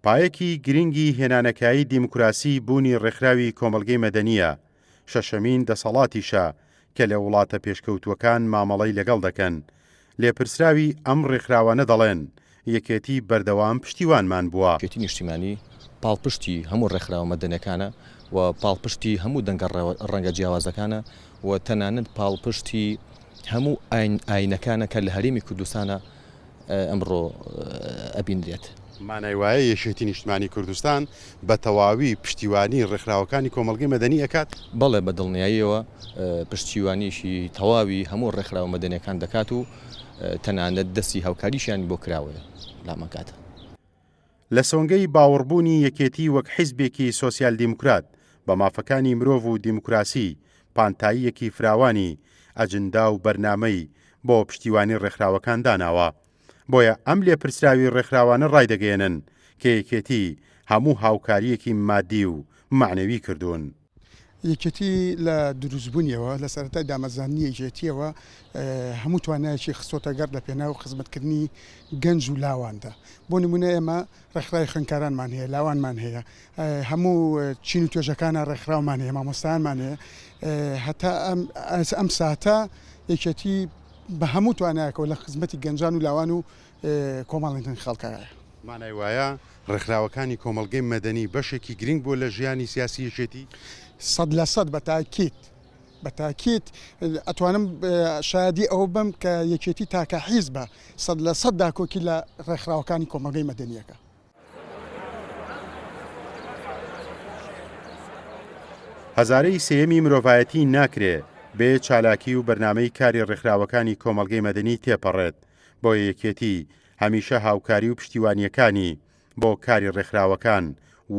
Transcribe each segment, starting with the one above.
پایەکی گرنگی هێنانەکایی دیموکراسی بوونی ڕێکخراوی کۆمەڵگەی مەدەنیە، شەشەمین دەسەڵاتیشە کە لە وڵاتە پێشکەوتووەکان مامەڵەی لەگەڵ دەکەن. لێپرسراوی ئەم ڕێکخراوانە دەڵێن یەکێتی بەردەوام پشتیوانمان بووە. یەکێتی نیشتیمانی پاڵپشتی هەموو ڕێکخراوە مەدەنیەکانە و پاڵپشتی هەموو دەنگە ڕەنگە جیاوازەکانە و تەنانەت پاڵپشتی هەموو ئاینەکانە کە لە هەرێمی کوردستانە ئەمڕۆ ئەبینرێت. مانای وایە یەکێتی نیشتیمانی کوردستان بە تەواوی پشتیوانی ڕێکخراوەکانی کۆمەڵگەی مەدەنی ئەکات؟ بەڵێ بە دڵنیاییەوە پشتیوانیشی تەواوی هەموو ڕێکخراوە مەدەنیەکان دەکات و تەنانەت دەستی هاوکاریشیانی بۆ کراوەیە لامەکاتە. لە سۆنگەی باوەڕبوونی یەکێتی وەک حیزبێکی سۆسیال دیموکرات بە مافەکانی مرۆڤ و دیموکراسی پانتاییەکی فراوانی ئەجندا و بەرنامەی بۆ پشتیوانی ڕێکخراوەکان داناوە. بۆیە ئەم لێپرسراوی ڕێکخراوانە ڕایدەگەێنن کە یەکێتی هەموو هاوکاریەکی مادی و معنەوی کردوون. یەکێتی لە دروستبوونیەوە لە سەرەتای دامەزانی یەکێتیەوە هەموو توانایەکی خستۆتە گەڕ لە پێناو خزمەتکردنی گەنج و لاواندا. بۆ نمونە ئێمە ڕێکخراوی خوێندکارانمان هەیە، لاوانمان هەیە، هەموو چین و توێژەکانە ڕێکخراومان هەیە، مامۆستایانمان هەیە. هەتا ئەم ساتە یەکێتی بە هەموو توانایەکەوە لە خزمەتی گەنجان و لاوان و کۆمەڵێنن خەڵکایە. مانای وایە ڕێکخراوەکانی کۆمەڵگەی مەدەنی بەشێکی گرنگ بووە لە ژیانی سیاسی یەکێتی؟ 100% بەتاکید ئەتوانم شایدی ئەوە بم کە یەکێتی تاکە حیزبە 100% داکۆکی لە ڕێکخراوەکانی کۆمەڵگەی مەدەنیەکە. هەزارەی سێیەمی مرۆڤایەتی ناکرێ بێ چالاکی و بەرنامەی کاری ڕێکخراوەکانی کۆمەڵگەی مەدەنی تێپەڕێت. بۆ یەکێتی هەمیشە هاوکاری و پشتیوانیەکانی بۆ کاری ڕێکخراوەکان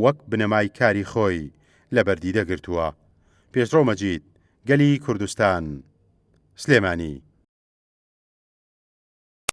وەک بنەمای کاری خۆی لە بەردی دەگرتووە. پێشڕۆ مەجید، گەلی کوردستان، سلێمانی.